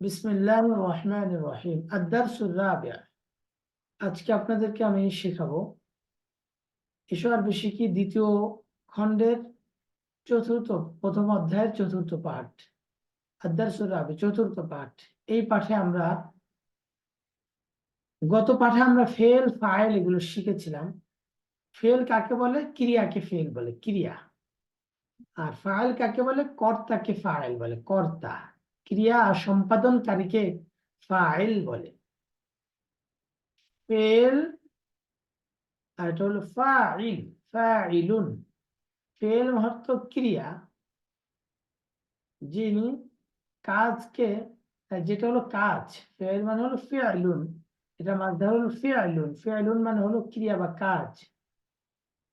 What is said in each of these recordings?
বিসমিল্লাহির রহমানির রহিম। আদ-দারসুর রাবিআ। আজকে আপনাদেরকে আমি শেখাবো এসো আরবি শিখি দ্বিতীয় খণ্ডের প্রথম অধ্যায়ের চতুর্থ পাঠ। আদ-দারসুর রাবিআ চতুর্থ পাঠ। এই পাঠে গত পাঠে আমরা ফেল ফাইল এগুলো শিখেছিলাম। ফেল কাকে বলে? ক্রিয়াকে ফেল বলে, ক্রিয়া। আর ফাইল কাকে বলে? কর্তাকে ফাইল বলে, কর্তা। ক্রিয়া সম্পাদনকারীকে ফাইল বলে। ফেল আর এটা হলো ফাইল, ফাইলুন। ফেল অর্থ ক্রিয়া, যিনি কাজকে, যেটা হলো কাজ। ফেল মানে হলো ফিআলুন, এটা মাঝধার হলো ফিআলুন। ফিআলুন মানে হলো ক্রিয়া বা কাজ।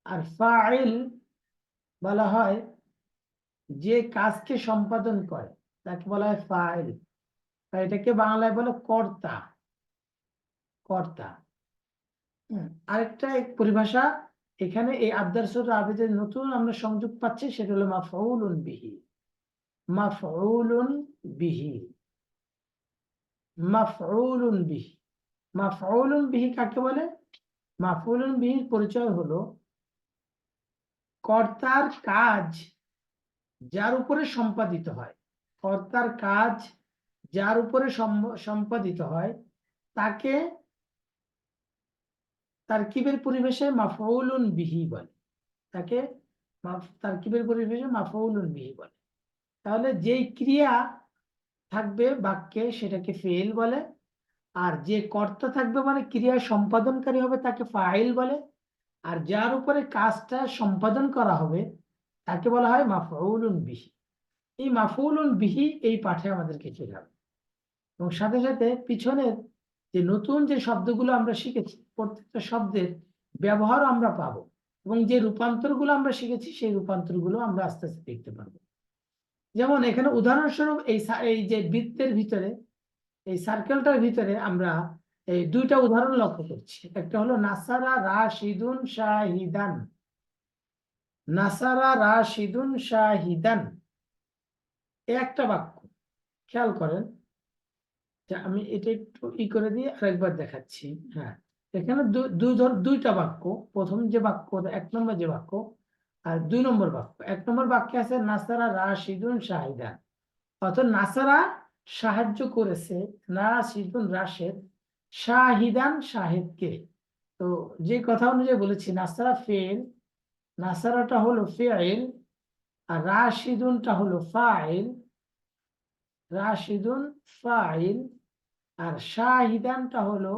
আর ফাইল বলা হয় যে কাজকে সম্পাদন করে, তাকে বলা হয় ফাইল। তাই এটাকে বাংলায় বলে কর্তা, কর্তা। আরেকটা এক পরিভাষা এখানে এই আদ-দারসুর রাবিতে নতুন আমরা সংযোগ পাচ্ছি, সেটা হলো মাফউলুন বিহি। মাফউলুন বিহি, মাফউলুন বিহি। মাফউলুন বিহি কাকে বলে? মাফউলুন বিহির পরিচয় হলো কর্তার কাজ যার উপরে সম্পাদিত হয়। কর্তার কাজ যার উপরে সম্পাদিত হয় তাকে তারকিবের পরিবেশে মাফউলুন বিহি বলে। তাকে তারকিবের পরিবেশে মাফউলুন বিহি বলে। তাহলে যেই ক্রিয়া থাকবে বাক্যে সেটাকে ফেল বলে, আর যে কর্তা থাকবে মানে ক্রিয়া সম্পাদনকারী হবে তাকে ফাইল বলে, আর যার উপরে কাজটা সম্পাদন করা হবে তাকে বলা হয় মাফউলুন বিহি। এই মাফউলুন বিহি এই পাঠে আমাদেরকে শেখাবে, এবং সাথে সাথে পিছনের যে নতুন যে শব্দগুলো আমরা শিখেছি প্রত্যেকটা শব্দের ব্যবহার আমরা পাবো, এবং যে রূপান্তরগুলো আমরা শিখেছি সেই রূপান্তরগুলো আমরা আস্তে আস্তে দেখতে পারবো। যেমন এখানে উদাহরণস্বরূপ এই যে বৃত্তের ভিতরে, এই সার্কেলটার ভিতরে আমরা এই দুইটা উদাহরণ লক্ষ্য করছি। একটা হলো নাসারা রাশিদুন শাহিদান। নাসারা রাশিদুন শাহিদান, একটা বাক্য। খেয়াল করেন যে আমি এটা একটু করে দিয়ে আরেকবার দেখাচ্ছি। হ্যাঁ, এখানে দুইটা বাক্য। প্রথম যে বাক্য, এক নম্বর যে বাক্য, আর দুই নম্বর বাক্য। এক নম্বর বাক্যে আছে নাসারা রাশিদুন শাহিদান, অর্থাৎ নাসারা সাহায্য করেছে, রাশিদুন রাশেদ, শাহিদান শাহেদকে। তো যে কথা অনুযায়ী বলেছি, নাসারা ফেল, নাসারাটা হলো ফেইল, আর রাশিদুনটা হলো ফাইল, রাশিদুন ফাইল, আর শাহিদানটা হলো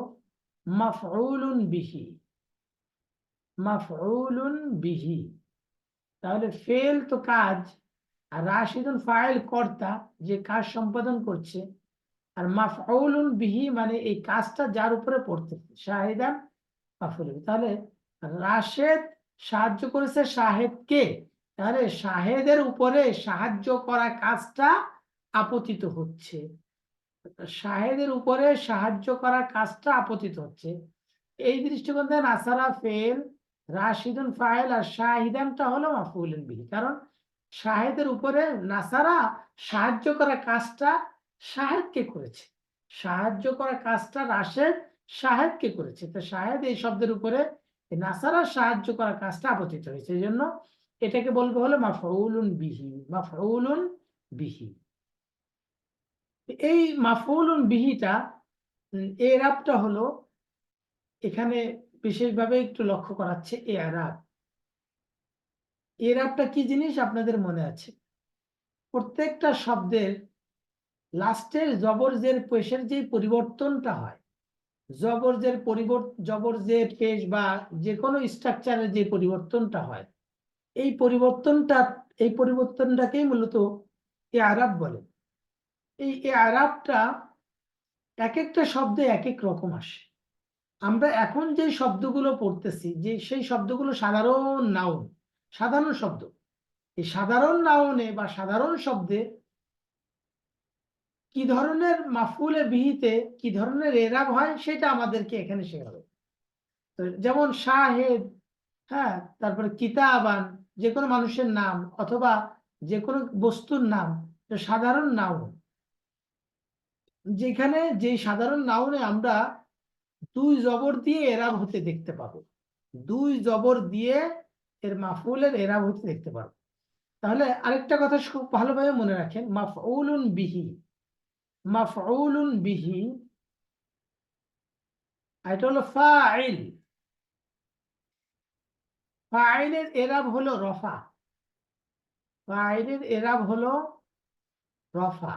মাফউলুন বিহি, মাফউলুন বিহি। তাহলে ফেল তো কাজ, আর রাশিদুন ফাইল কর্তা যে কাজ সম্পাদন করছে, আর মাফউলুন বিহি মানে এই কাজটা যার উপরে পড়তেছে, শাহিদান মাফউল বিহি। তাহলে রাশেদ সাহায্য করেছে শাহেদকে, তাহলে শাহেদের উপরে সাহায্য করা কাজটা আপতিত হচ্ছে, শাহেদের উপরে সাহায্য করা কাজটা আপতিত হচ্ছে। এই দৃষ্টিকোণ থেকে নাসারা ফেল, রাশিদুন ফাইল, আর শাহিদানটা হলো মাফউলুন বিহি। কারণ শাহেদের উপরে নাসারা সাহায্য করা কাজটা শাহেদকে করেছে, সাহায্য করা কাজটা রাশেদ শাহেদকে করেছে। তো শাহেদ এই শব্দের উপরে নাসারা সাহায্য করা কাজটা আপতিত হয়েছে, এই জন্য এটাকে বলবো হলো মাফউলুন বিহি, মাফউলুন বিহি। এই মাফউলুন বিহিটা এরাবটা হলো এখানে বিশেষভাবে একটু লক্ষ্য করাচ্ছে। এরাব, এরাবটা কি জিনিস আপনাদের মনে আছে? প্রত্যেকটা শব্দের লাস্টের জবর জের পেশের যে পরিবর্তনটা হয়, জবর জের জবর জের পেশ বা যে কোনো স্ট্রাকচারের যে পরিবর্তনটা হয়, এই পরিবর্তনটাকেই মূলত এরাব বলে। এই এরাবটা এক একটা শব্দে এক এক রকম আসে। আমরা এখন যে শব্দগুলো পড়তেছি, যে সেই শব্দগুলো সাধারণ নাউন, সাধারণ শব্দ। এই সাধারণ নাউনে বা সাধারণ শব্দে কি ধরনের মাফউলে বিহিতে কি ধরনের এরাব হয় সেটা আমাদেরকে এখানে শেখাবে। যেমন শাহেদ, হ্যাঁ, তারপরে কিতাবান, যে কোনো মানুষের নাম অথবা যে কোনো বস্তুর নাম, সাধারণ নাউন। যেখানে যে সাধারণ নাউনে আমরা দুই জবর দিয়ে এরাব হতে দেখতে পাবো, দুই জবর দিয়ে এর মাফউলের এরাব হতে দেখতে পাবো। তাহলে আরেকটা কথা খুব ভালোভাবে মনে রাখেন, মাফউলুন বিহি, মাফউলুন বিহি এটা হলো ফাইল, ফাইলের এরাব হলো রফা, ফাইলের এরাব হলো রফা।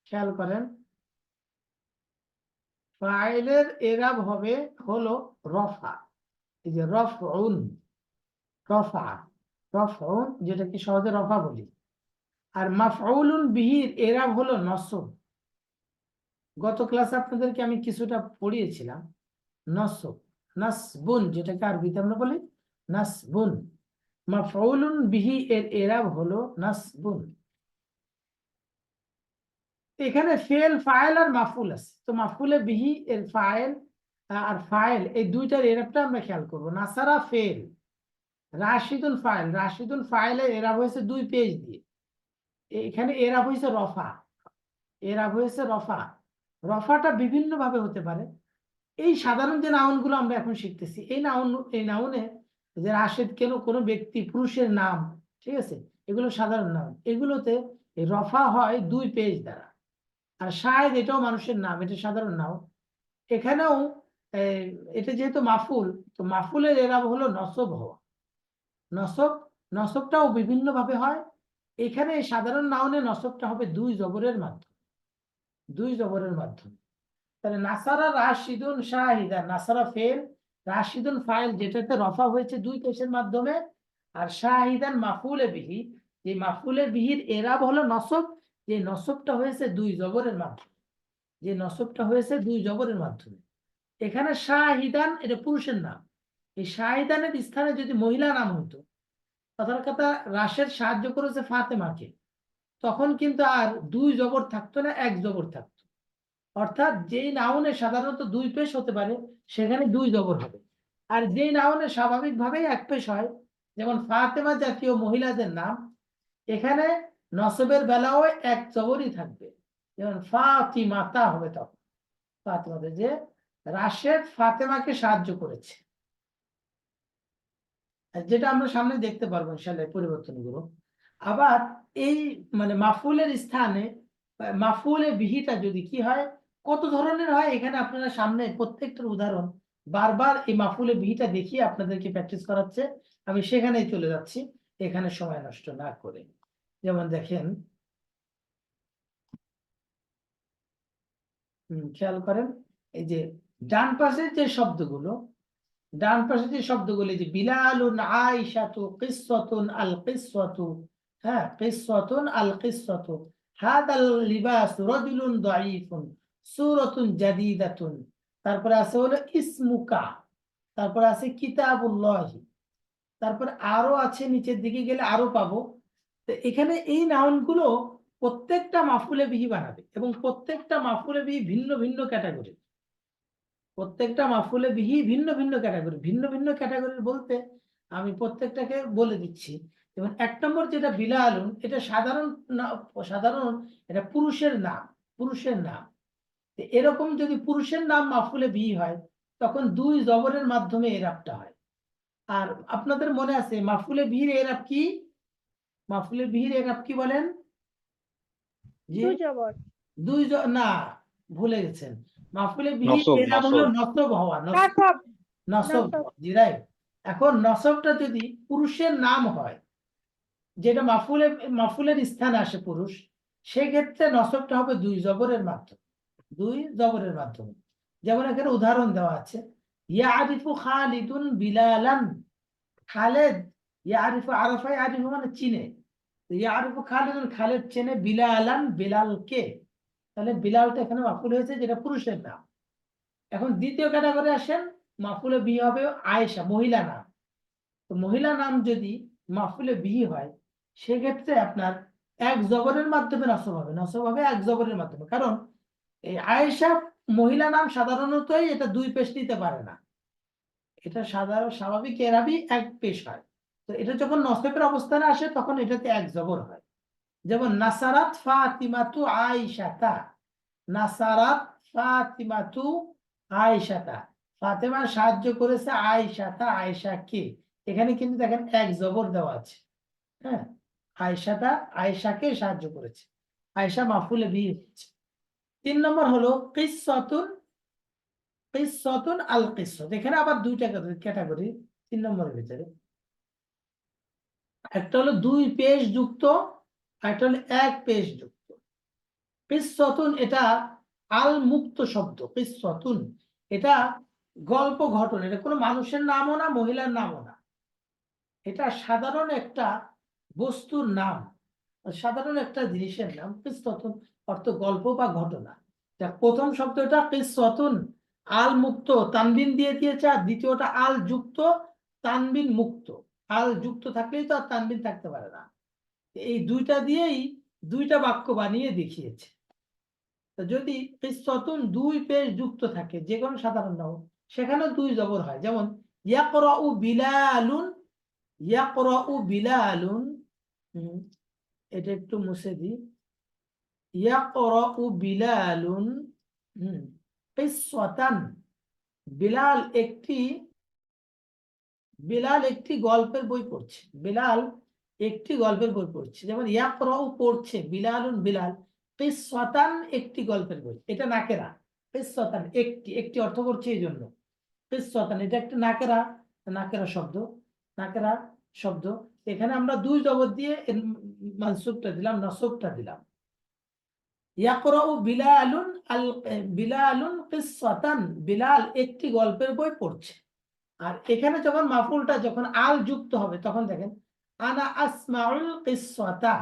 খেয়াল করেন, ফাইলের এরাব হবে হলো রফা। এই যে রফউন, রফা, রফউন যেটাকে সহজে রফা বলি। আর মাফউলুন বিহির এরাব হলো নসব। গত ক্লাসে আপনাদেরকে আমি কিছুটা পড়িয়েছিলাম নসব, নাসবুন যেটাকে আরবিতে আমরা বলি নাসবুন। মাফউলুন বিহি এর এরাব হলো নাসবুন। এখানে ফেল ফাইল আর মাফুল আছে, তো মাফুলে বিহি এর ফাইল আর ফাইল এই দুইটার এরাবটা আমরা খেয়াল করবো। নাসারা ফেল, রাশিদুল ফাইল, রাশিদুল ফাইলের এরাব হয়েছে দুই পেজ দিয়ে, এখানে এরাব হয়েছে রফা, এরাব হয়েছে রফা। রফাটা বিভিন্ন ভাবে হতে পারে। এই সাধারণ যে নাউনগুলো আমরা এখন শিখতেছি, এই নাউনে যে রাশেদ কেন কোনো ব্যক্তি পুরুষের নাম, ঠিক আছে, এগুলো সাধারণ নাউন, এগুলোতে এই রফা হয় দুই পেজ দ্বারা। আর শাহেদ এটাও মানুষের নাম, এটা সাধারণ নাউন। এখানেও এটা যেহেতু মাফুল, তো মাফুলের এরাব হলো নসব হওয়া। নসব, নসবটাও বিভিন্ন ভাবে হয়। এখানে সাধারণ নাউনে নসবটা হবে দুই জবরের মাধ্যমে, দুই জবরের মাধ্যমে। তাহলে নাসারা রাশিদুন শাহিদা, নাসারা ফেল, রাশিদুন ফাইল যেটাতে রফা হয়েছে দুই পেশের মাধ্যমে, আর শাহিদান মাফুলে বিহি, যে মাফুলে বিহির এরাব হলো নসব, যে নসবটা হয়েছে দুই জবরের মাধ্যমে, যে নসবটা হয়েছে দুই জবরের মাধ্যমে। এখানে শাহিদান এটা পুরুষের নাম, এই শাহিদানের স্থানে যদি মহিলা নাম হতো, কথার কথা রাশেদ সাহায্য করেছে ফাতেমাকে, তখন কিন্তু আর দুই জবর থাকতো না, এক জবর থাকতো। অর্থাৎ যেই নাউনে সাধারণত দুই পেশ হতে পারে সেখানে দুই জবর হবে, আর যেই নাউনে স্বাভাবিকভাবেই এক পেশ হয়, যেমন ফাতেমা জাতীয় মহিলাদের নাম, এখানে নসবের বেলাও এক জবরই থাকবে, যেমন ফাতিমাতা হবে। তখন ফাতেমাতে যে রাশেদ ফাতেমাকে সাহায্য করেছে, যেটা আমরা সামনে দেখতে পারবো ইনশাআল্লাহ পরিবর্তনগুলো। আবার এই মানে মাফুলের স্থানে মাফুলে বিহিটা যদি কি হয়, কত ধরনের হয়, এখানে আপনারা সামনে প্রত্যেকটার উদাহরণ বারবার এই মাফুলে বিহিটা দেখিয়ে আপনাদেরকে প্র্যাকটিস করাচ্ছে, আমি সেখানেই চলে যাচ্ছি এখানে সময় নষ্ট না করে। যেমন দেখেন, খেয়াল করেন, এই যে ডান পাশের যে শব্দগুলো, ডান পাশে যে শব্দগুলি, যে বিলালুন আয়েশাতু কিসসাতুন আল কিসসাতু, হ্যাঁ কিসসাতুন আল কিসসাতু, হাদাল লিবাস রাজুলুন দাঈফুন, সূরাতুন জাদীদাতুন, তারপরে আছে হলো ইসমুকা, তারপরে আছে কিতাবুল্লাহি, তারপরে আরো আছে, নিচের দিকে গেলে আরো পাবো। তো এখানে এই নাউনগুলো প্রত্যেকটা মাফুলে বিহি বানাবে, এবং প্রত্যেকটা মাফুলে বিহি ভিন্ন ভিন্ন ক্যাটাগরি, প্রত্যেকটা মাফুলে বিহি ভিন্ন ভিন্ন ক্যাটাগরি। ভিন্ন ভিন্ন ক্যাটাগরি বলতে আমি প্রত্যেকটাকে বলে দিচ্ছি। যেমন এক নম্বর যেটা বিলালুন, এটা সাধারণ এটা পুরুষের নাম, পুরুষের নাম। এরকম যদি পুরুষের নাম মাফুলে বিহি হয়, তখন দুই জবরের মাধ্যমে এরাবটা হয়। আর আপনাদের মনে আছে মাফুলে বিহির এরাব কি, মাফুলে বিহির এরাব কি বলেন? জি, দুই না, ভুলে গেছেন, মাফুলে বিহির নসব এরাব হলো নসব হওয়া, নসব, জি রাইট। এখন নসবটা যদি পুরুষের নাম হয়, যেটা মাফুলের স্থানে আসে পুরুষ, সেক্ষেত্রে নসবটা হবে দুই জবরের মাধ্যমে, দুই জবরের মাধ্যমে। যেমন এখানে উদাহরণ দেওয়া আছে, ইয়ারিফু খালিদুন বিলালান, খালেদ ইয়ারিফু, আরাফা ইয়ারিফু মানে চিনে, ইয়ারিফু খালিদুন, খালেদ চেনে বিলালান, বিলালকে, তাহলে বিলালটা এখানে মাফুল হয়েছে, যেটা পুরুষের নাম। এখন দ্বিতীয় ক্যাটাগরি আসেন, মাফুলে বিহি হবে আয়েশা, মহিলা নাম। তো মহিলা নাম যদি মাফুলে বিহি হয়, সেক্ষেত্রে আপনার এক জবরের মাধ্যমে নসব হবে, নসব হবে এক জবরের মাধ্যমে। কারণ এই আয়েশা মহিলা নাম সাধারণতই এটা দুই পেশ নিতে পারে না, এটা সাধারণ স্বাভাবিক এরাবি এক পেশ হয়। তো এটা যখন নসবের অবস্থানে আসে তখন এটাতে এক জবর হয়। যেমন নাসারাত ফাতিমাতু আয়েশাতা, নাসারাত ফাতিমাতু আয়েশাতা, ফাতেমা সাহায্য করেছে আয়েশাতা, আয়েশাকে। এখানে কিন্তু দেখেন এক জবর দেওয়া আছে, হ্যাঁ, আয়েশাতা আয়েশাকে সাহায্য করেছে, আয়েশা মাফুলে বিহি হচ্ছে। 3 নম্বর হলো কিসসাতুন, কিসসাতুন আল কিসসাত। এখানে আবার দুইটা ক্যাটাগরি 3 নম্বরের ভিতরে, একটা হলো 2 পেশ যুক্ত, একটা হলো 1 পেশ যুক্ত। কিসসাতুন এটা আল মুক্ত শব্দ, কিসসাতুন এটা গল্প ঘটনা, এটা কোনো মানুষের নামও না, মহিলার নামও না, এটা সাধারণ একটা বস্তুর নাম, সাধারণ একটা জিনিসের নাম। কিসসাতুন অর্থ গল্প বা ঘটনা। প্রথম শব্দটা কিসসাতুন আল মুক্ত তানবিন দিয়ে দিয়েছে, আর দ্বিতীয়টা আল যুক্ত তানবিন মুক্ত। আল যুক্ত থাকলেই তো আর তানবিন থাকতে পারে না, এই দুইটা দিয়েই দুইটা বাক্য বানিয়ে দেখিয়েছে। যদি কিসসাতুন 2 পেশ যুক্ত থাকে, যে কোনো সাধারণ নাম, সেখানে 2 জবর হয়। যেমন ইয়াকরাউ বিলালুন, ইয়াকরাউ বিলালুন, এটা একটু মুছে দিই, ইয়াকরাউ বিলালুন কিসসাতান, বিলাল একটি, বিলাল একটি গল্পের বই পড়ছে, বিলাল একটি গল্পের বই পড়ছে। যেমন ইয়াকরাউ পড়ছে, বিলালুন বিলাল, কিসসাতান একটি গল্পের বই, এটা নাকেরা। কিসসাতান একটি, একটি অর্থ করছে এই জন্য কিসসাতান, এটা একটা নাকেরা, নাকেরা শব্দ, নাকেরা শব্দ। এখানে আমরা 2 জবর দিয়ে মানসুবটা দিলাম, নসবটা দিলাম। ইয়াকরাউ বিলালুন আল, বিলালুন কিসসাতান, বিলাল একটি গল্পের বই পড়ছে। আর এখানে যখন মাফুলটা যখন আল যুক্ত হবে তখন দেখেন আনা আসমাউল কিসসাতা,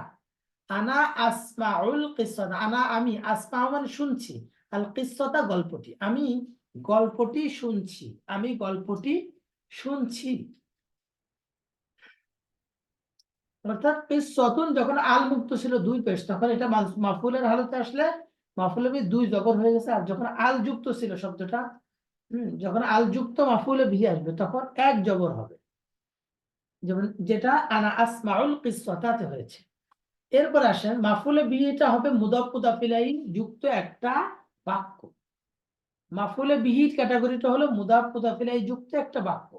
আনা আসমাউল কিসসাতা, আনা আমি, আসমাউ মানে শুনছি, আল কিসসাতা গল্পটি, আমি গল্পটি শুনছি, আমি গল্পটি শুনছি। অর্থাৎ কিসসাতুন যখন আল মুক্ত ছিল 2 পেশ, তখন এটা মাফুলের হালতে আসলে মাফুলে বিহি 2 জবর হয়ে গেছে। আর যখন আল যুক্ত ছিল শব্দটা, যখন আল যুক্ত মাফুলে বিহি আসবে তখন 1 জবর হবে, যেমন যেটা আনা আসমাউল কিসসাতাতে হয়েছে। এরপর আসেন মাফুলে বিহিটা হবে মুদাফ মুদাফ ইলাইহি যুক্ত একটা বাক্য। মাফুলে বিহির ক্যাটাগরিটা হলো মুদাফ মুদাফ ইলাইহি যুক্ত একটা বাক্য।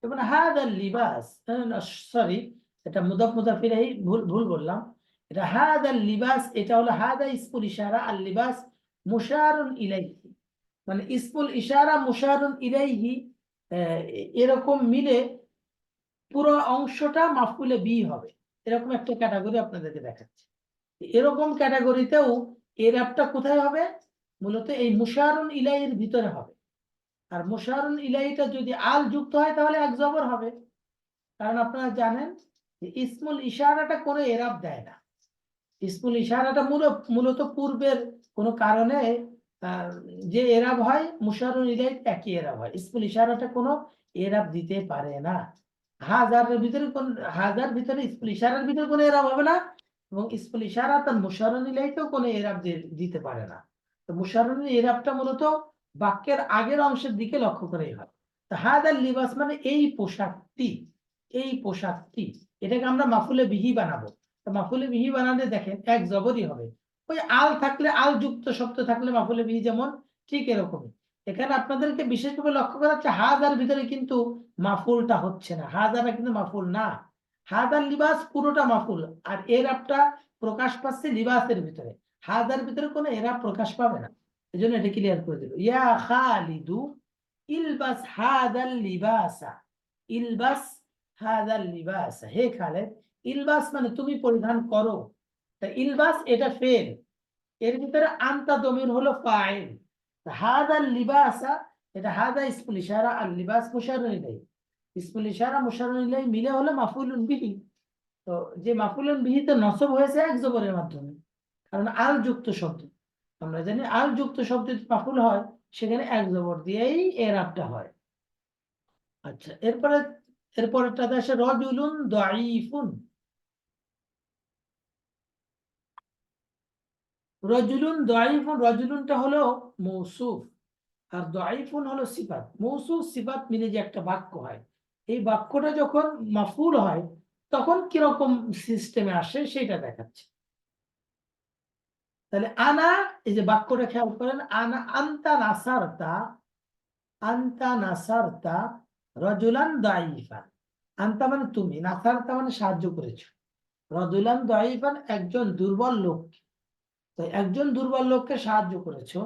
যেমন হাদাল লিবাস, সরি, এটা মুদাফ মুদাফ ইলাইহি, ভুল ভুল বললাম, এটা হাদাল লিবাস, এটা হলো হাদা ইসমুল ইশারা, আল লিবাস মুশারুন ইলাইহি, মানে ইসমুল ইশারা মুশারুন ইলাইহি, এরকম মিলে পুরো অংশটা মাফুলে বি হবে। এরকম একটা ক্যাটাগরি আপনাদেরকে দেখাচ্ছি। এরকম ক্যাটাগরিতেও এরাবটা কোথায় হবে? মূলত এই মুশারুন ইলাইহির ভিতরে হবে। আর মুশারুন ইলাইহিটা যদি আল যুক্ত হয় তাহলে 1 জবর হবে। কারণ আপনারা জানেন যে ইসমুল ইশারাটা কোনো এরাব দেয় না। ইসমুল ইশারাটা মূলত পূর্বের কোনো কারণে যে এরাব হয়, মুশারুন ইলাইহি একই এরাব হয়। ইসমুল ইশারাটা কোনো এরাব দিতে পারে না। হাজারের ভিতরে কোন, হাজার ভিতরে ইসমুল ইশারার ভিতরে কোনো এরাব হবে না, এবং ইসমুল ইশারা তার মুশারুন ইলাইহিতেও কোনো এরাব দিতে পারে না। তো মুশারুন এরাবটা মূলত বাক্যের আগের অংশের দিকে লক্ষ্য করেই হয়। তো হাদাল লিবাস মানে এই পোশাকটি, এই পোশাকটি, এটাকে আমরা মাফুলে বিহি বানাবো। তো মাফুলে বিহি বানালে দেখেন 1 জবরই হবে। ওই আল থাকলে, আল যুক্ত শব্দ থাকলে মাফুলে বিহি যেমন, ঠিক এরকমই এখানে আপনাদেরকে বিশেষভাবে লক্ষ্য করা হচ্ছে হাজার ভিতরে কিন্তু মাফুলটা হচ্ছে না, হাজারা কিন্তু মাফুল না। হাজার লিবাস পুরোটা মাফুল, আর এরাবটা প্রকাশ পাচ্ছে লিবাসের ভিতরে, হাজার ভিতরে কোনো এরাব প্রকাশ পাবে না। এই জন্য এটা ক্লিয়ার করে দিল। ইয়া খালিদু ইলবাস হাদাল লিবাসা, ইলবাস হাদাল লিবাস, হে খালেদ, ইলবাস মানে তুমি পরিধান করো। তা ইলবাস এটা ফেল, এর ভিতরে আনতা দমির হলো ফাইল। হাদাল লিবাসা, এটা হাদা ইসমুল ইশারা আর লিবাস মুশারুন ইলাইহি, ইসমুল ইশারা মুশারুন ইলাইহি মিলে হলো মাফউলুন বিহি। তো যে মাফউলুন বিহিতে নসব হয়েছে 1 জবরের মাধ্যমে, কারণ আল যুক্ত শব্দ, আমরা জানি আল যুক্ত শব্দ যদি মাফউল হয় সেখানে 1 জবর দিয়েই এরাবটা হয়। আচ্ছা, এরপরেরটাতে আসে রজুলুন দাঈফুন। রজুলুন দাঈফুন, রজুলুনটা হলো মৌসুফ, আর দাঈফুন হলো সিফাত। মৌসুফ সিফাত মিলে যে একটা বাক্য হয়, এই বাক্যটা যখন মাফউল হয় তখন কিরকম সিস্টেমে আসে সেটা দেখাচ্ছে। তাহলে আনা, এই যে বাক্যটা খেয়াল করেন, আনা আন্তা নাসারতা, আন্তা নাসারতা রাজুলান দাইফান। আন্তা মানে তুমি, নাসারতা মানে সাহায্য করেছো, রাজুলান দাইফান একজন দুর্বল লোক, তো একজন দুর্বল লোককে সাহায্য করেছো।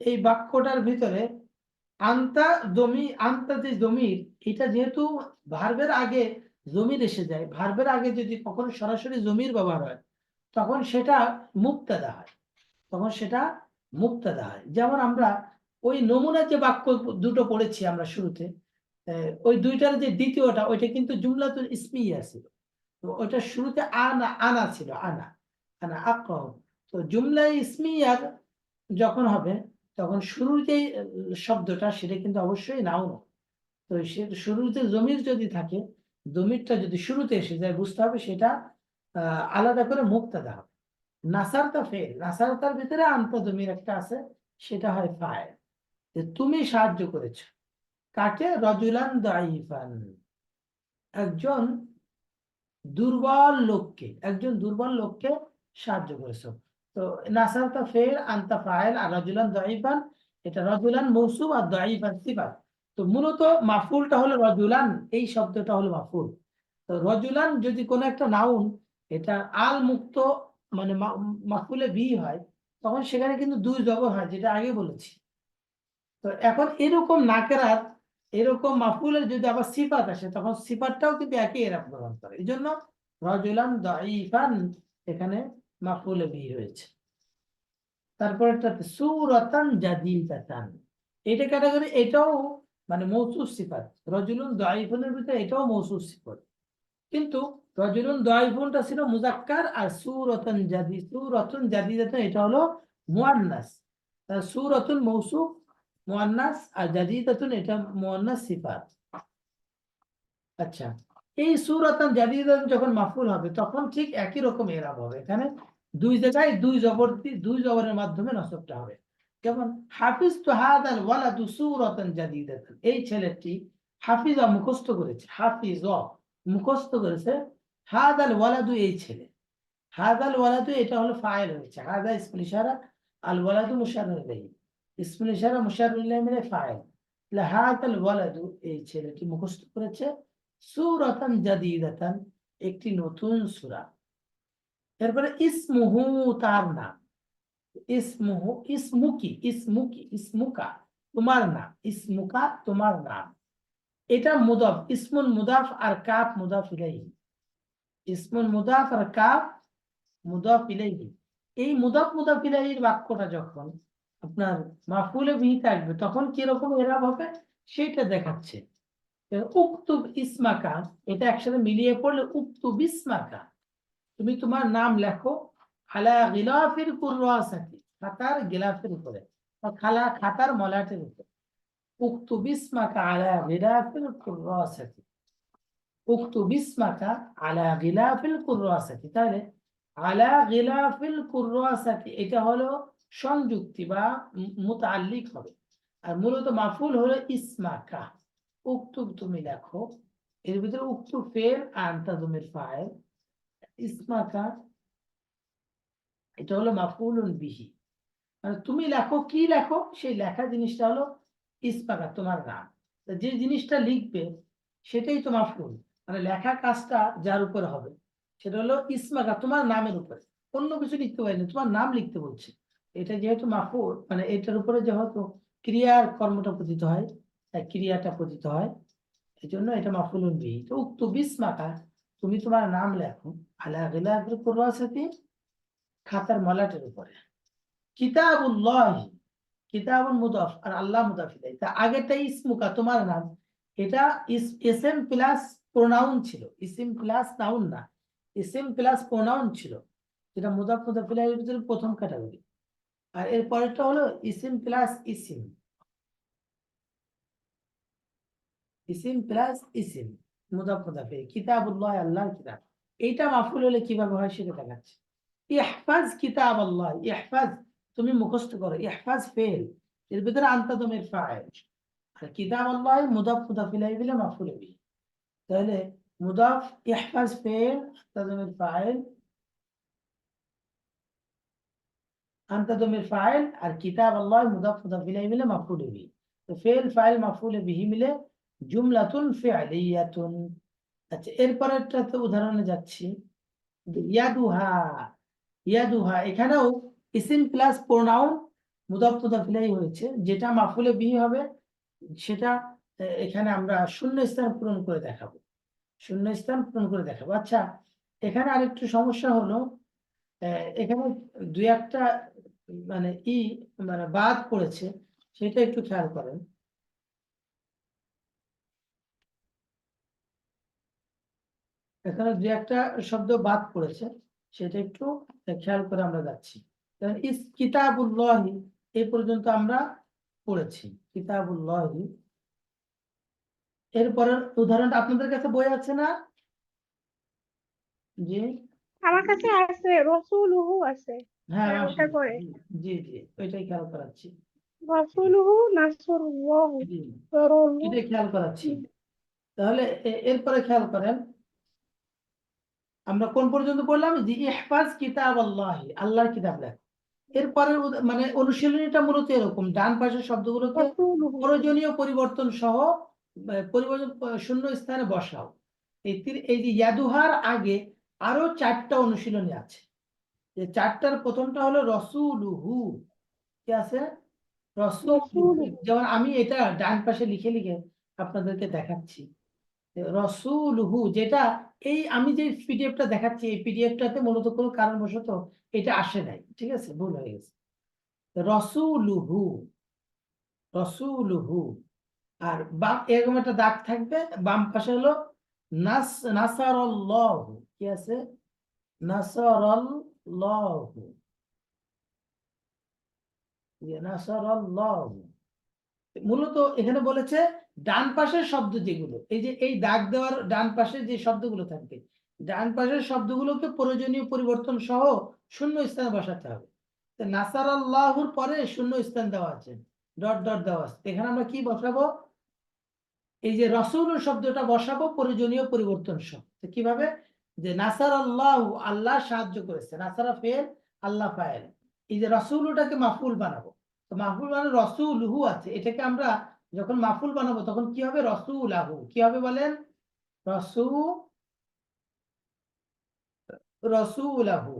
এই বাক্যটার ভিতরে আন্তা আন্তা যে জমির, এটা যেহেতু ভার্বের আগে জমির এসে যায়, ভার্বের আগে যদি কখনো সরাসরি জমির ব্যবহার হয় তখন সেটা মুক্তাদা হয়, তখন সেটা মুক্তাদা হয়। যেমন আমরা ওই নমুনার যে বাক্য দুটো পড়েছি আমরা শুরুতে, ওই দুইটার যে দ্বিতীয়টা ওইটা কিন্তু জুমলাতুল ইসমিয়া ছিল, তো ওইটা শুরুতে আনা আনা ছিল, আনা আনা আকরাউ। তো জুমলা ইসমিয়ার যখন হবে তখন শুরুর যে শব্দটা সেটা কিন্তু অবশ্যই নাউন। তো সে শুরুতে জমির যদি থাকে, জমিরটা যদি শুরুতে এসে যায় বুঝতে হবে সেটা আলাদা করে মুক্তাদা হবে। নাসারতা ফেল, নাসারতার ভিতরে আনতা জমির একটা আছে, সেটা হয় ফাইল। তুমি সাহায্য করেছো কাকে? রজুলান দাইফান, একজন দুর্বল লোককে, একজন দুর্বল লোককে সাহায্য করেছো। তো নাসারতা ফেল, আনতা ফাইল, আর রজুলান দাইফান, এটা রজুলান মৌসুফ আর দাইফান সিফাত। তো মূলত মাফুলটা হলো রজুলান, এই শব্দটা হলো মাফুল। তো রজুলান যদি কোনো একটা নাউন এটা আল মুক্ত মানে মাফুলে বি হয়, তখন সেখানে কিন্তু দুই জবর হয়, যেটা আগে বলেছি। তো এখন এরকম নাকেরাত, এরকম মাফুলের যদি আবার সিফাত আসে তখন সিফাতটাও কিন্তু একই এরাব গ্রহণ করে। এই জন্য রজুলান দাইফান এখানে মাফুলে বি হয়েছে। তারপর একটা সূরাতান জাদীদাতান, এটা ক্যাটাগরি, এটাও মানে মৌসুফ সিফাত। রজুলুন দাইফানের ভিতরে এটাও মৌসুফ সিফাত, কিন্তু রজুলুন দাইফুনটা ছিল মুজাক্কার, আর সূরাতুন জাদীদাতুন এটা হলো মুআন্নাস। সূরাতুন মৌসুফ মুআন্নাস, আর জাদীদাতুন এটা মুআন্নাস সিফাত। আচ্ছা, এই সূরাতুন জাদীদাতুন যখন মাফউল হবে তখন ঠিক একই রকম ইরাব হবে। এখানে দুই জায়গায় দুই জবরের মাধ্যমে নসবটা হবে। যেমন হাফিজতু হাদাল ওয়ালাদু সূরাতুন জাদীদাতুন, এই ছেলেটি হাফিজা মুখস্থ করেছে, হাফিজা মুখস্থ করেছে, হাদাল ওয়ালাদু এই ছেলে, হাদাল ওয়ালাদু এটা হলো ফাইল হয়েছে, হাদা ইসমুল ইশারা, আল ওয়ালাদু মুশাররুন ইলাইহি, ইসমুল ইশারা মুশাররুন ইলাইহি মানে ফাইল। তাহলে হাদাল ওয়ালাদু এই ছেলেটি মুখস্থ করেছে সূরাতান জাদীদাতান একটি নতুন সূরা। এরপরে ইসমুহু তার নাম, ইসমুহু ইসমুকা তোমার নাম, ইসমুকা তোমার নাম। এটা মুদাফ, ইসমুল মুদাফ আর কাফ মুদাফ ইলাইহি, ইসমুল মুদাফ আর কাফ মুদাফ ইলাইহি। এই মুদাফ ইলাইহির বাক্যটা যখন আপনার মাফউলে বিহি থাকবে তখন কি রকম এরাব হবে সেটা দেখাচ্ছে। উক্তুব ইসমাকা, এটা একসাথে মিলিয়ে পড়লে উক্তুব ইসমাকা, তুমি তোমার নাম লেখো, আলা গিলাফিল কুররাসাতি, খাতার গিলাফের উপরে, বা খাতার মলাটের উপরে। উক্তুব ইসমাকা আলা গিলাফিল কুররাসাতি, উক্তুব ইসমাকা আলা গিলাফিল কুররাসাতি। তাহলে আলা গিলাফিল কুররাসাতি এটা হলো সংযুক্তি বা মুতাআল্লিক হবে, আর মূলত মাফুল হলো ইসমাকা, উক্তুব তুমি লেখো। এর ভিতরে উক্তুব ফেল আর আনতা জমির ফাইল, ইসমাকা এটা হলো মাফউলুন বিহি, মানে তুমি লেখো, কি লেখো, সেই লেখা জিনিসটা হলো ইসমাকা তোমার নাম। যে জিনিসটা লিখবে সেটাই তো মাফউল, মানে লেখা কাজটা যার উপরে হবে সেটা হলো ইসমাকা তোমার নামের উপরে, অন্য কিছু লিখতে পারিনি, তোমার নাম লিখতে বলছে। এটা যেহেতু মাফউল মানে এটার উপরে যেহেতু ক্রিয়ার কর্মটা পতিত হয়, ক্রিয়াটা পতিত হয়, এই জন্য এটা মাফউলুন বিহি। তো উক্তু বিসমাকা তুমি তোমার নাম লেখো, আলা গিলাফিল কুররাসাতি খাতার মলাটের উপরে। কিতাবুল্লাহ, কিতাবুল মুদাফ আর আল্লাহ মুদাফ ইলাইহি, তা আগেরটা ইসমুকা তোমার নাম, এটা ইসম প্লাস প্রোনাউন ছিল, ইসম প্লাস নাউন না, ইসম প্লাস প্রোনাউন ছিল, যেটা মুদাফ ইলাইহির ভিতরে প্রথম ক্যাটাগরি। আর এর পরেরটা হলো ইসম প্লাস ইসম, ইসম প্লাস ইসম মুদাফ ইলাইহি, কিতাবুল্লাহ আল্লাহর কিতাব। এইটা মাফুল হলে কিভাবে হয় সেটা দেখাচ্ছে। ইহফাজ কিতাব আল্লাহ, ইহফাজ তুমি মুখস্থ করো, ইহফাজ ফেল, এর ভিতরে আনতা দমের ফাইল, আর কিতাব আল্লাহ মুদাফ ইলাইহি বলে মাফউল বিহি। তাহলে মুদাফ ইহফাজ ফেল, আনতা দমের ফাইল, আনতা দমির ফাইল আর কিতাব আল্লাহ মুদাফ মুদাফ ইলাইহি মিলে মাফউল বিহি। তো ফেল ফাইল মাফউল বিহি মিলে জুমলাতুন ফি'লিয়াতুন। আচ্ছা, এরপরেরটাতে উদাহরণে যাচ্ছি। ইয়াদুহা, ইয়াদুহা এখানেও ইসিম প্লাস প্রোনাউন মুদাফ মুদাফ ইলাইহি হয়েছে, যেটা মাফউলে বিহি হবে সেটা এখানে আমরা শূন্য স্থান পূরণ করে দেখাবো, শূন্য স্থান পূরণ করে দেখাবো। আচ্ছা, এখানে আরেকটু সমস্যা হলো, এখানে দুই একটা মানে মানে বাদ পড়েছে, সেটা একটু খেয়াল করেন। এখানে দুই একটা শব্দ বাদ পড়েছে, সেটা একটু খেয়াল করে আমরা যাচ্ছি। ইস কিতাবুল্লাহি এই পর্যন্ত আমরা পড়েছি, কিতাবুল্লাহি। এরপরের উদাহরণটা আপনাদের কাছে বই আছে না? জি, আমার কাছে আছে, রসুলুহু আছে। হ্যাঁ, ওটা করে জি জি, ওইটাই খেয়াল করাচ্ছি। রসুলুহু নাসরুল্লাহু জি, নসরুল্লাহু। এটাই খেয়াল করাচ্ছি। তাহলে এরপরে খেয়াল করেন, আমরা কোন পর্যন্ত পড়লাম? যে ইহফাজ কিতাব আল্লাহি, আল্লাহর কিতাব লেখ। এরপরে মানে অনুশীলনীটা মূলত এরকম, ডান পাশের শব্দগুলোকে রসুলুহু প্রয়োজনীয় পরিবর্তন সহ পরিবর্তন শূন্য স্থানে বসাও। এই যে ইয়াদুহার আগে আরো 4টা অনুশীলনী আছে। এই 4টার প্রথমটা হলো রসুলুহু। কি আছে? রসুলুহু। রসুলুহু যেমন আমি এটা ডান পাশে লিখে লিখে আপনাদেরকে দেখাচ্ছি। রসুলহু, যেটা এই আমি যে পিডিএফটা দেখাচ্ছি, এই পিডিএফটাতে মূলত কোনো কারণবশত এটা আসে নাই, ঠিক আছে, ভুল হয়ে গেছে। রসুলহু, রসুলহু। আর বাম এরকম একটা দাগ থাকবে, বাম পাশে হলো নাসারাল্লাহু। কি আছে? নাসারাল্লাহু, নাসারাল্লাহু। মূলত এখানে বলেছে ডান পাশের শব্দ যেগুলো, এই যে এই দাগ দেওয়ার ডান পাশে যে শব্দগুলো থাকবে, ডান পাশের শব্দগুলোকে প্রয়োজনীয় পরিবর্তন সহ শূন্য স্থানে বসাতে হবে। নাসার আল্লাহুর পরে শূন্য স্থান দেওয়া আছে, ডট ডট দেওয়া আছে। এখানে আমরা কি বসাবো? এই যে রসুল শব্দটা বসাবো প্রয়োজনীয় পরিবর্তন সহ। কিভাবে? যে নাসার আল্লাহ, আল্লাহ সাহায্য করেছে, নাসারা ফেল, আল্লাহ ফাইল। এই যে রসুলটাকে মাফুল বানাবো, তো মাফুল মানে রসুলহু আছে, এটাকে আমরা যখন মাফুল বানাবো তখন কি হবে? রসুলাহু। কি হবে বলেন? রসুলাহু,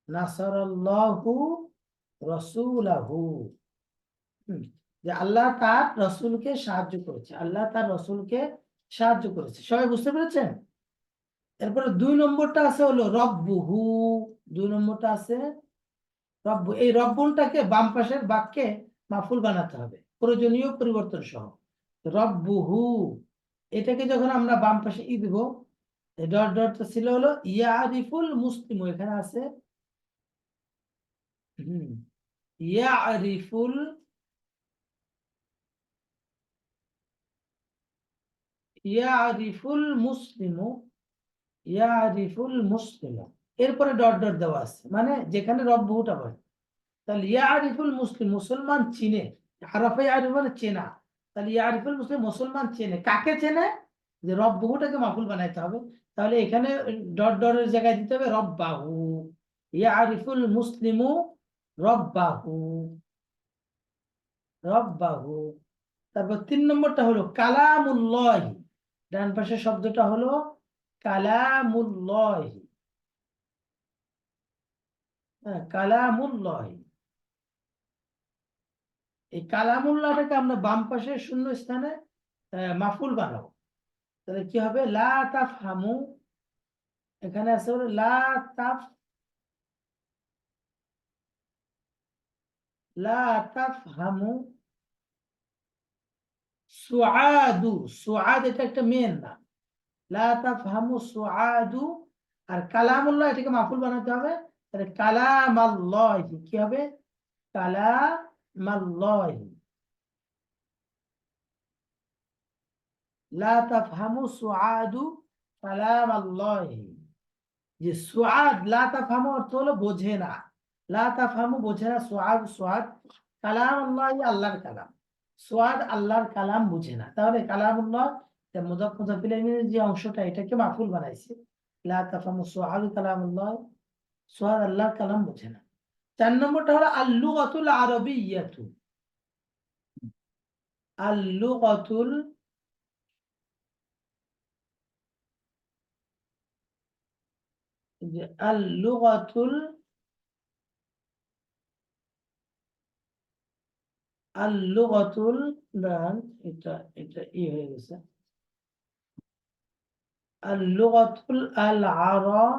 নাসারাল্লাহু রসুলাহু। যে আল্লাহ তার রসুলকে সাহায্য করেছে, আল্লাহ তার রসুলকে সাহায্য করেছে। সবাই বুঝতে পেরেছেন? এরপরে 2 নম্বরটা আছে হলো রব্বুহু। 2 নম্বরটা আছে রব্বু। এই রব্বুনটাকে বাম পাশের বাক্যে মাফুল বানাতে হবে প্রয়োজনীয় পরিবর্তন সহ। রব্বুহু, এটাকে যখন আমরা বাম পাশে দিব, ডট ডট ছিল হলো ইয়ারিফুল মুসলিম, এখানে আছে ইয়ারিফুল, ইয়ারিফুল মুসলিম, ইয়ারিফুল মুসলিম। এরপরে ডট ডট দেওয়া আছে, মানে যেখানে রব্বুটা বলে। তাহলে ইয়ারিফুল মুসলিম, মুসলমান চিনে। আরাফে ইয়ারিফ মানে চেনা। তাহলে ইয়ারিফুল মুসলিম, মুসলমান চেনে। কাকে চেনে? যে রব্বুটাকে মাফুল বানাইতে হবে। তাহলে এখানে ডট ডটের জায়গায় দিতে হবে রব্বাহু। ইয়ারিফুল মুসলিমু রব্বাহু, রব্বাহু। তারপর 3 নম্বরটা হলো কালামুল্লাহি। ডান পাশের শব্দটা হলো কালামুল্লাহি, হ্যাঁ, কালামুল্লাহি। এই কালামুল্লাহটাকে আমরা বাম পাশে শূন্য স্থানে মাফুল বানাবো। তাহলে কি হবে? লা তাফহামু, এখানে আছে হলো লা তাফহামু সুআদু। সুআদ এটা একটা মেয়ের নাম। লা তাফহামু সুআদু। আর কালামুল্লাহ এটাকে মাফুল বানাতে হবে। তাহলে কালাম আল্লাহ, কি হবে? কালাম আল্লাহ। লা তাফহামু সুআদু কালাম আল্লাহ। যে সুআদ, লা তাফহামু অর্থ হলো বোঝে না, লা তাফহামু বোঝে না, সুআদ সুআদ। কালাম আল্লাহ আল্লাহর কালাম, সুআদ আল্লাহর কালাম বুঝে না। তাহলে কালামুল্লাহ মুযাফ মুযাফ ইলাইহির যে অংশটা, এটাকে মাফুল বানাইছে। লা তাফহামু সুআদ কালামুল্লাহ, সুআদ আল্লাহর কালাম বুঝে না। 4 নম্বরটা হলো আল-লুগাতুল আরাবিয়্যাতু। আল-লুগাতুল আল-লুগাতুল আল-লুগাতুল এটা এটা হয়ে গেছে। আল-লুগাতুল আল-আরাবিয়্যাতু।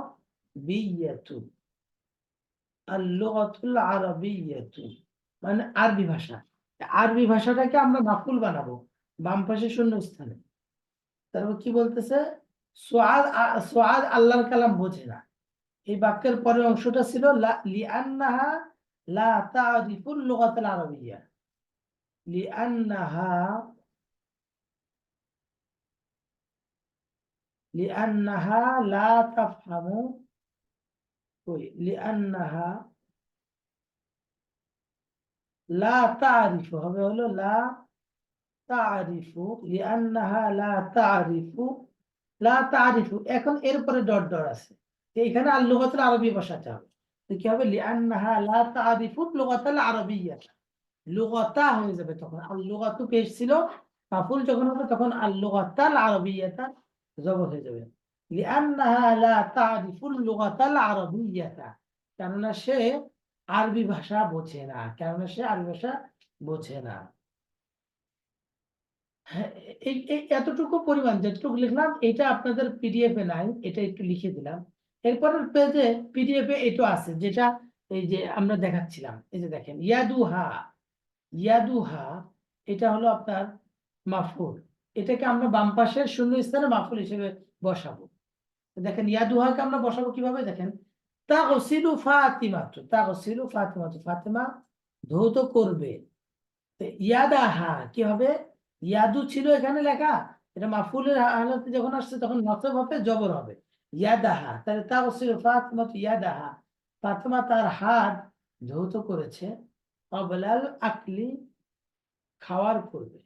আল-লুগাতুল আরাবিয়্যাতু মানে আরবি ভাষা। আরবি ভাষাটাকে আমরা মাফুল বানাবো বাম পাশে শূন্যস্থানে। তারপর কি বলতেছে, সুআদ আল্লাহর কালাম বোঝে না। এই বাক্যের পরের অংশটা ছিল লিআন্নাহা লা তা'রিফুল লুগাতাল আরাবিয়্যা। লিআন্নাহা লিআন্নাহা লা তাফহামু লিআন্নাহা লা তা'রিফু হবে হলো লা তা'রিফু লিআন্নাহা লা তা'রিফু লা তা'রিফু। এখন এরপরে ডট ডট আছে, এখানে আল লুগাতুল আরবি বসাতে হবে। তো কি হবে, লিআন্নাহা লা তা'রিফু লুগাতাল আরাবিয়্যা, লুগাতা হয়ে যাবে তখন। আল লুগাতু পেশ ছিল, মাফুল যখন হবে তখন আল লুগাতাল আরাবিয়্যাতা জবর হয়ে যাবে। লিআন্নাহা লা তা'রিফুল লুগাতাল আরাবিয়্যাতা, কেননা সে আরবি ভাষা বোঝে না, কেননা সে আরবি ভাষা বোঝে না। হ্যাঁ, এই এতটুকু পরিমাণ যেটুকু লিখলাম এটা আপনাদের পিডিএফ এ নাই, এটা একটু লিখে দিলাম। এরপরের পেজে পিডিএফ এ এটা আছে, যেটা এই যে আমরা দেখাচ্ছিলাম। এই যে দেখেন ইয়াদুহা, ইয়াদুহা এটা হলো আপনার মাফুল। এটাকে আমরা বাম পাশের শূন্য স্থানে মাফুল হিসেবে বসাবো। দেখেন ইয়াদুহাকে আমরা বসাবো কিভাবে, দেখেন তাগসিলু ফাতিমাতু, তাগসিলু ফাতিমাতু, ফাতিমা ধৌত করবে। ইয়াদাহা কি হবে, ইয়াদু ছিল এখানে লেখা, এটা মাফুলের হালতে যখন আসছে তখন নসব হবে, জবর হবে। ইয়াদাহা, তাহলে তাগসিলু ফাতিমাতু ইয়াদাহা, ফাতিমা তার হাত ধৌত করেছে। ক্বাবলাল আকলি খাওয়ার পূর্বে।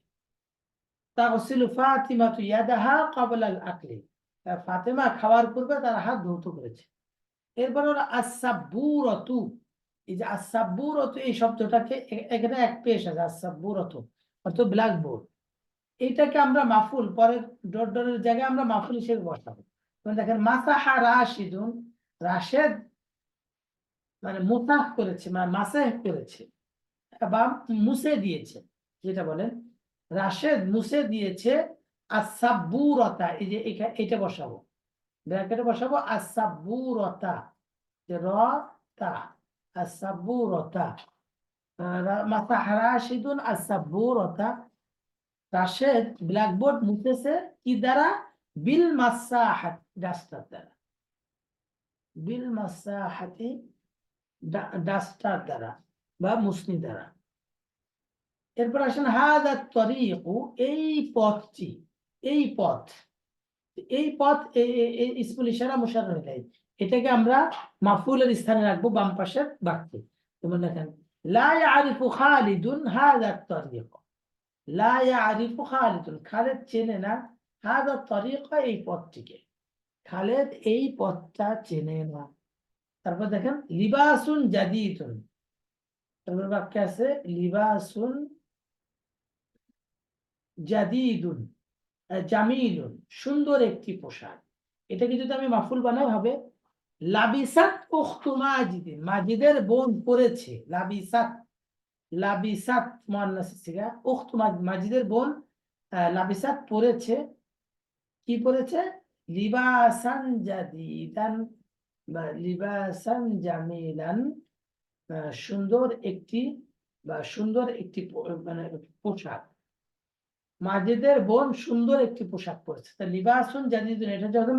তাগসিলু ফাতিমাতু ইয়াদাহা ক্বাবলাল আকলি, ফাতিমা খাওয়ার পূর্বে তার হাত ধৌত করেছে। এরপর হলো আস-সাব্বুরাতু। এই যে আস-সাব্বুরাতু এই শব্দটাকে এখানে এক পেশ আছে, আস-সাব্বুরাতু অর্থাৎ ব্ল্যাকবোর্ড। এইটাকে আমরা মাফুল পরের ডট ডটের জায়গায় আমরা মাফুল হিসেবে বসাবো। দেখেন মাসাহা রাশিদুন, রাশেদ মানে মুসাহ করেছে, মানে মাসাহ করেছে বা মুছে দিয়েছে, যেটা বলেন রাশেদ মুছে দিয়েছে। আস-সাব্বুরাতা, এই যে এটা বসাবো, ব্র্যাকেটে বসাবো আস-সাব্বুরাতা, র তা, আস-সাব্বুরাতা। মাসাহা রাশিদুন আস-সাব্বুরাতা, রাশেদ ব্ল্যাকবোর্ড মুছেছে কি দ্বারা, বিল মাসাহাত ডাস্টার দ্বারা, বিল মাসাহাতি ডাস্টার দ্বারা বা মুসনি দ্বারা। এরপর আসেন হাদা তরিকু, এই পথটি, এই পথ, এই পথ ইসমুল ইশারা মুশাররফ ইলাইহি, এটাকে আমরা মাফউলের স্থানে রাখবো বাম পাশের বাক্যে। যেমন দেখেন লা ইয়ারিফু খালিদুন হাদা তরিক, লা ইয়ারিফু খালিদুন, খালিদ চেনে না, হাদা তরিকা এই পথটিকে, খালিদ এই পথটা চেনে না। তারপর দেখেন লিবাসুন জাদিদুন, তারপর বাক্যে আছে লিবাসুন জাদিদুন জামিলুন, সুন্দর একটি পোশাক। এটাকে যদি আমি মাফুল বানাই হবে লাবিসাত উখতু মাজিদিন, মাজিদের বোন পরেছে। লাবিসাত, লাবিসাত মুআন্নাস সিগা, উখতু মাজিদের বোন লাবিসাত পরেছে, কি পরেছে, লিবাসান জাদিদান বা লিবাসান জামিলান, সুন্দর একটি বা সুন্দর একটি মানে পোশাক। মাজিদের বোন সুন্দর একটি পোশাক পরেছে। তা লিবাসুন জাদিদুন, এটা যখন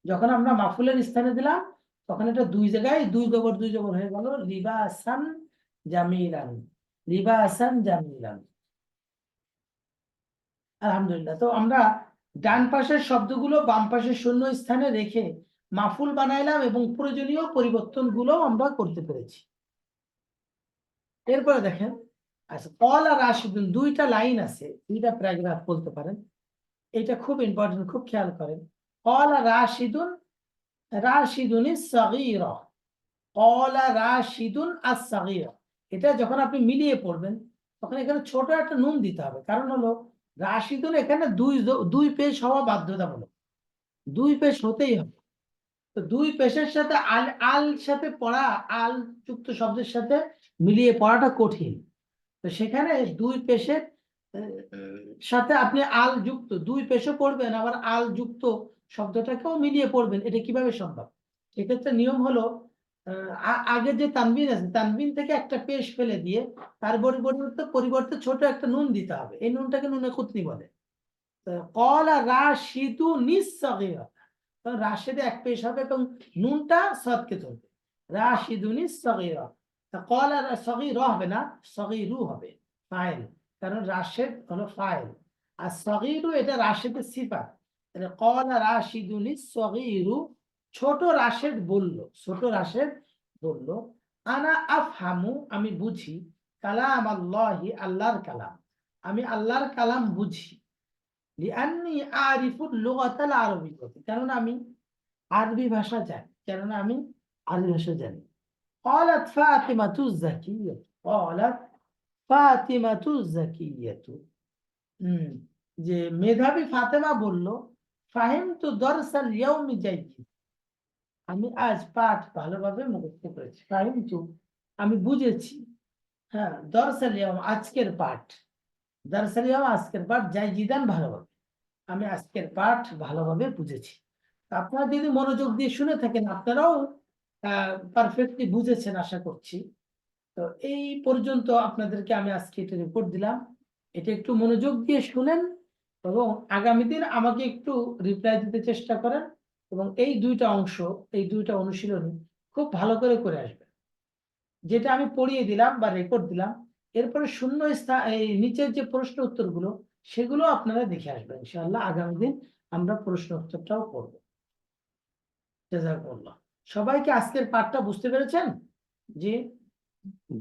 যখন আমরা মাফুলের স্থানে দিলাম তখন এটা দুই জায়গায় দুই জবর হয়ে গেল, লিবাসান জামিলান, লিবাসান জামিলান। আলহামদুলিল্লাহ। তো আমরা ডান পাশের শব্দগুলো বাম পাশের শূন্য স্থানে রেখে মাফুল বানাইলাম এবং প্রয়োজনীয় পরিবর্তনগুলো আমরা করতে পেরেছি। এরপরে দেখেন, আচ্ছা ক্বালা রাশিদুন, দুইটা লাইন আছে, দুইটা প্যারাগ্রাফ বলতে পারেন। এটা খুব ইম্পর্টেন্ট, খুব খেয়াল করেন। ক্বালা রাশিদুন, রাশিদুন সাগীরা, ক্বালা রাশিদুন আস-সাগীরা, এটা যখন আপনি মিলিয়ে পড়বেন তখন এখানে ছোট একটা নুন দিতে হবে, কারণ হলো রাশিদুন এখানে দুই পেশ হওয়া বাধ্যতামূলক, দুই পেশ হতেই হবে। তো দুই পেশের সাথে আল আল সাথে পড়া, আল যুক্ত শব্দের সাথে মিলিয়ে পড়াটা কঠিন। তো সেখানে দুই পেশের সাথে আপনি আল যুক্ত দুই পেশও পড়বেন, আবার আল যুক্ত শব্দটাকেও মিলিয়ে পড়বেন, এটা কিভাবে সম্ভব? সেক্ষেত্রে নিয়ম হলো আগে যে তানবিন আছে, তানবিন থেকে একটা পেশ ফেলে দিয়ে তার পরিবর্তে ছোট একটা নুন দিতে হবে। এই নুনটাকে নুনে কুতনি বলে। ক্বালা রাশিদু নিস-সাগীরা, রাশেদে এক পেশ হবে এবং নুনটা সাদকে ধরবে, রাশিদু নিস-সাগীরা। ক্বালা সাগীরা হবে না, সাগীরু হবে ফাইল, কারণ রাশেদ হলো ফাইল আর সাগীরু এটা রাশেদের সিফাত। তাহলে ক্বালা রাশিদু নিস-সাগীরু, ছোট রাশেদ বলল, ছোট রাশেদ বলল, আনা আফহামু, আমি বুঝি, কালাম আল্লাহি, আল্লাহর কালাম, আমি আল্লাহর কালাম বুঝি, লিআন্নী আরিফুল লুগাতাল আরবিয়্যাতি, কারণ আমি আরবি ভাষা জানি, কারণ আমি আরবি ভাষা জানি। قالت فاطمة الزكية، قالت فاطمة الزكية، যে মেধাবী ফাতেমা বলল, ফাহিমতু দারসাল ইয়াউমি জাইয়্যিদ, আমি আজ পাঠ ভালোভাবে মুখস্থ করেছি। ফাহিমতু আমি বুঝেছি, হ্যাঁ, দারসাল ইয়াউম আজকের পাঠ, দারসাল ইয়াউম আজকের পাঠ, জাইয়্যিদান ভালোভাবে, আমি আজকের পাঠ ভালোভাবে বুঝেছি। আপনারা যদি মনোযোগ দিয়ে শুনে থাকেন আপনারাও পারফেক্টলি বুঝেছেন আশা করছি। তো এই পর্যন্ত আপনাদেরকে আমি আজকে এটা রিপোর্ট দিলাম, এটা একটু মনোযোগ দিয়ে শুনেন এবং আগামী দিন আমাকে একটু রিপ্লাই দিতে চেষ্টা করেন এবং এই দুইটা অংশ, এই দুইটা অনুশীলনী খুব ভালো করে করে আসবেন। যেটা আমি পড়িয়ে দিলাম বা রেকর্ড দিলাম, এরপরে শূন্য স্থান, এই নিচের যে প্রশ্ন উত্তরগুলো সেগুলো আপনারা দেখে আসবেন ইনশাআল্লাহ। আগামী দিন আমরা প্রশ্ন উত্তরটাও করব। জাযাকুমুল্লাহ। সবাই কি আজকের পাঠটা বুঝতে পেরেছেন? জি,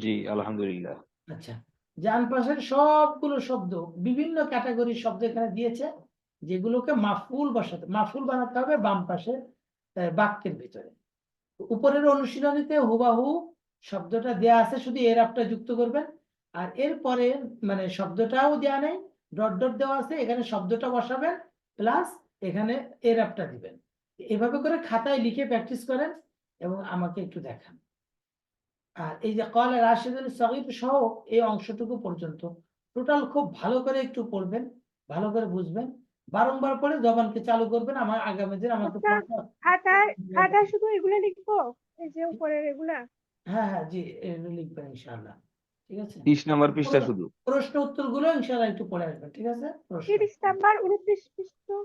জি আলহামদুলিল্লাহ। আচ্ছা। ডান পাশের সবগুলো শব্দ, বিভিন্ন ক্যাটাগরির শব্দ এখানে দিয়েছে, যেগুলোকে মাফউল বসাতে, মাফউল বানাতে হবে বাম পাশে বাক্যের ভিতরে। উপরের অনুশীলনীতে হুবাহু শব্দটা দেয়া আছে, শুধু এরাবটা যুক্ত করবেন। আর এরপরে মানে শব্দটাও দেয়া নেই, ডট ডট দেওয়া আছে, এখানে শব্দটা বসাবেন প্লাস এখানে এরাবটা দিবেন। এভাবে করে খাতায় লিখে প্র্যাকটিস করেন এবং আমাকে একটু দেখান। আর এই যে ক্বালা রাশিদুন সাগীর সহ এই অংশটুকু পর্যন্ত টোটাল খুব ভালো করে একটু পড়বেন, ভালো করে বুঝবেন, বারংবার পড়ে জবানকে চালু করবেন। আমার আগামী দিন আমাকে আচ্ছা, খাতায় শুধু এগুলো লিখবো, এই যে উপরের এগুলা? হ্যাঁ হ্যাঁ জি, এগুলো লিখবেন ইনশাআল্লাহ। ঠিক আছে, 30 নাম্বার পৃষ্ঠা শুধু। প্রশ্ন উত্তরগুলো ইনশাআল্লাহ একটু পড়ে আসবেন। ঠিক আছে, প্রশ্ন 30 নাম্বার 29 পৃষ্ঠা।